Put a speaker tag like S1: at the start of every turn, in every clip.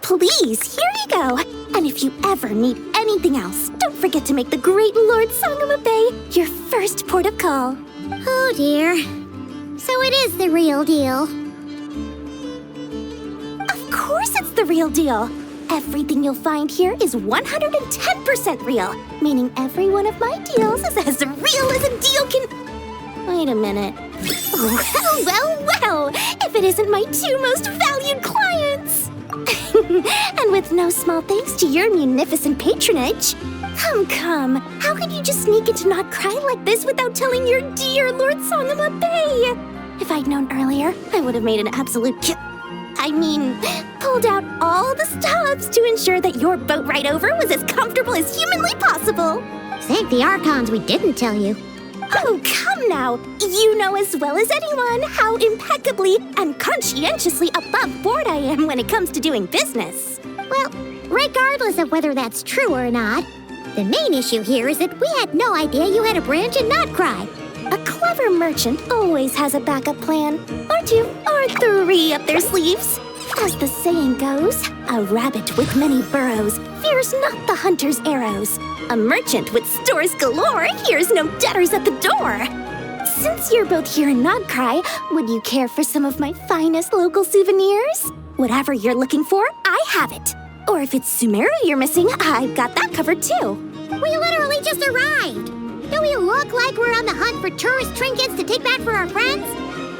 S1: Please, here you go. And if you ever need anything else, don't forget to make the great Lord Sangamo Bay your first port of call.
S2: Oh dear. So it is the real deal.
S1: Of course it's the real deal. Everything you'll find here is 110% real, meaning every one of my deals is as real as a deal can... Wait a minute. Well, if it isn't my two most valued clients. And with no small thanks to your munificent patronage. Come, how could you just sneak into Not Cry like this without telling your dear Lord Sangamo Bay? If I'd known earlier, I would have made an absolute pulled out all the stops to ensure that your boat ride over was as comfortable as humanly possible.
S2: Thank the Archons we didn't tell you.
S1: Oh, come now. You know as well as anyone how impeccably and conscientiously above board I am when it comes to doing business.
S2: Well, regardless of whether that's true or not, the main issue here is that we had no idea you had a branch in Not Cry.
S1: A clever merchant always has a backup plan, or two, or three up their sleeves. As the saying goes, a rabbit with many burrows fears not the hunter's arrows. A merchant with stores galore hears no debtors at the door. Since you're both here in Not Cry, would you care for some of my finest local souvenirs? Whatever you're looking for, I have it. Or if it's Sumeru you're missing, I've got that covered too.
S2: We literally just arrived. Do we look like we're on the hunt for tourist trinkets to take back for our friends?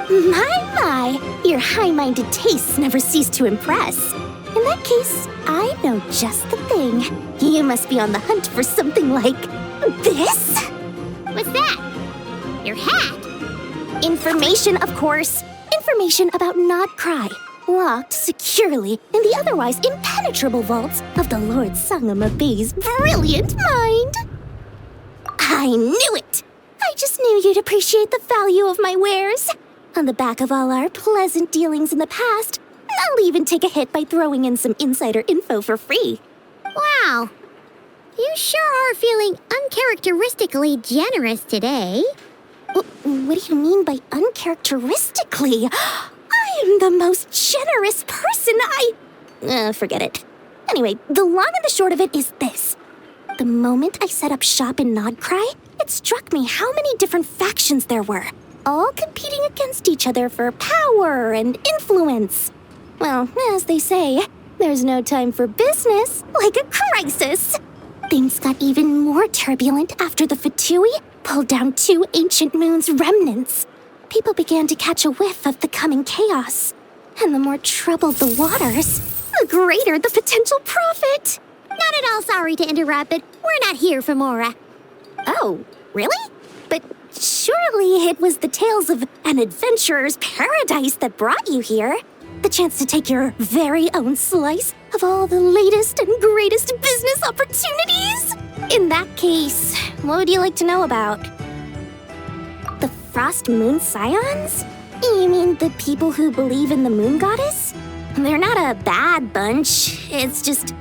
S1: My, your high-minded tastes never cease to impress. In that case, I know just the thing. You must be on the hunt for something like this?
S2: What's that? Your hat?
S1: Information, of course. Information about Not Cry, locked securely in the otherwise impenetrable vaults of the Lord Sangamo Bay's brilliant mind. I knew it! I just knew you'd appreciate the value of my wares. On the back of all our pleasant dealings in the past, I'll even take a hit by throwing in some insider info for free.
S2: Wow. You sure are feeling uncharacteristically generous today.
S1: What do you mean by uncharacteristically? I am the most generous person forget it. Anyway, the long and the short of it is this. The moment I set up shop in Not Cry, it struck me how many different factions there were, all competing against each other for power and influence. Well, as they say, there's no time for business like a crisis. Things got even more turbulent after the Fatui pulled down 2 ancient moon's remnants. People began to catch a whiff of the coming chaos. And the more troubled the waters, the greater the potential profit.
S2: Not at all sorry to interrupt, but we're not here for Mora.
S1: Oh, really? But surely it was the tales of an adventurer's paradise that brought you here. The chance to take your very own slice of all the latest and greatest business opportunities. In that case, what would you like to know about? The Frost Moon Scions? You mean the people who believe in the moon goddess? They're not a bad bunch. It's just,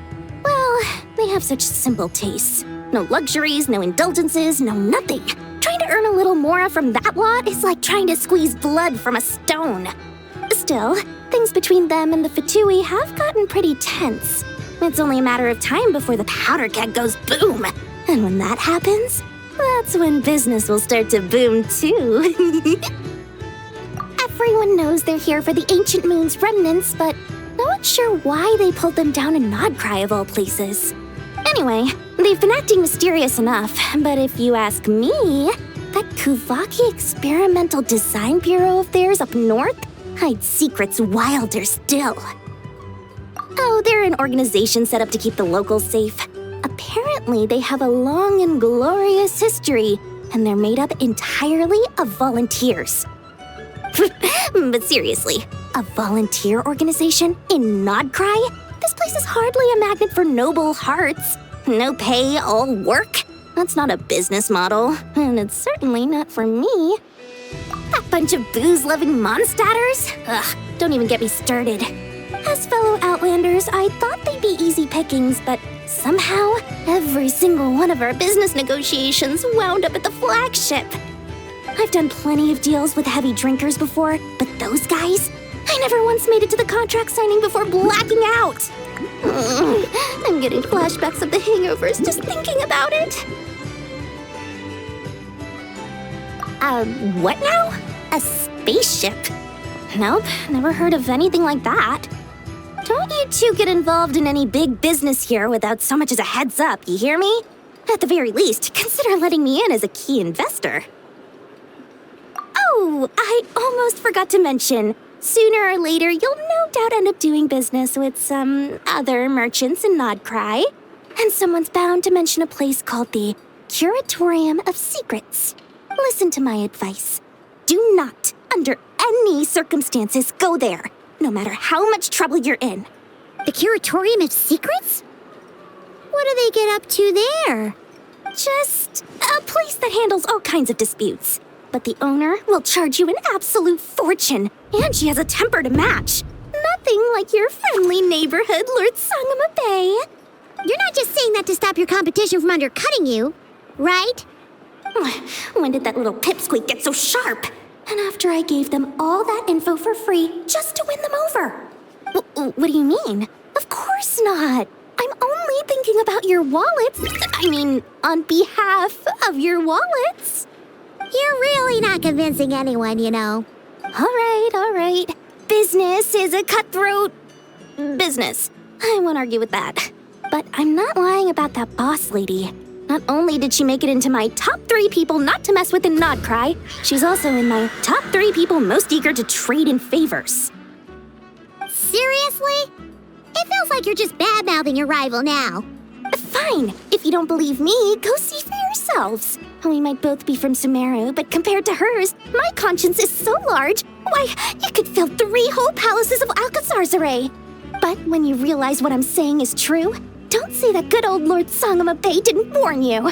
S1: well, they have such simple tastes. No luxuries, no indulgences, no nothing. Trying to earn a little more from that lot is like trying to squeeze blood from a stone. Still, things between them and the Fatui have gotten pretty tense. It's only a matter of time before the powder keg goes boom. And when that happens, that's when business will start to boom too. Everyone knows they're here for the ancient moon's remnants, but no one's sure why they pulled them down in Not Cry of all places. Anyway, they've been acting mysterious enough, but if you ask me, that Kuvaki Experimental Design Bureau of theirs up north hides secrets wilder still. Oh, they're an organization set up to keep the locals safe. Apparently, they have a long and glorious history, and they're made up entirely of volunteers. But seriously, a volunteer organization in Not Cry? This place is hardly a magnet for noble hearts. No pay, all work? That's not a business model, and it's certainly not for me. That bunch of booze-loving monstaters? Ugh, don't even get me started. As fellow Outlanders, I thought they'd be easy pickings, but somehow, every single one of our business negotiations wound up at the flagship. I've done plenty of deals with heavy drinkers before, but those guys? I never once made it to the contract signing before blacking out. I'm getting flashbacks of the hangovers just thinking about it. What now? A spaceship? Nope, never heard of anything like that. Don't you two get involved in any big business here without so much as a heads up, you hear me? At the very least, consider letting me in as a key investor. Oh, I almost forgot to mention. Sooner or later, you'll no doubt end up doing business with some other merchants in Nodcry. And someone's bound to mention a place called the Curatorium of Secrets. Listen to my advice. Do not, under any circumstances, go there, no matter how much trouble you're in.
S2: The Curatorium of Secrets? What do they get up to there?
S1: Just a place that handles all kinds of disputes. But the owner will charge you an absolute fortune, and she has a temper to match. Nothing like your friendly neighborhood, Lord Sangama Bay.
S2: You're not just saying that to stop your competition from undercutting you, right?
S1: When did that little pipsqueak get so sharp? And after I gave them all that info for free just to win them over. What do you mean? Of course not. I'm only thinking about your wallets. I mean, on behalf of your wallets.
S2: You're really not convincing anyone, you know.
S1: All right. Business is a cutthroat business. I won't argue with that. But I'm not lying about that boss lady. Not only did she make it into my top 3 people not to mess with in Nodcry, she's also in my top 3 people most eager to trade in favors.
S2: Seriously? It feels like you're just bad-mouthing your rival now.
S1: Fine. If you don't believe me, go see for yourselves. We might both be from Sumeru, but compared to hers, my conscience is so large, why, it could fill 3 whole palaces of Alcazar's. But when you realize what I'm saying is true, don't say that good old Lord Sangama Bay didn't warn you.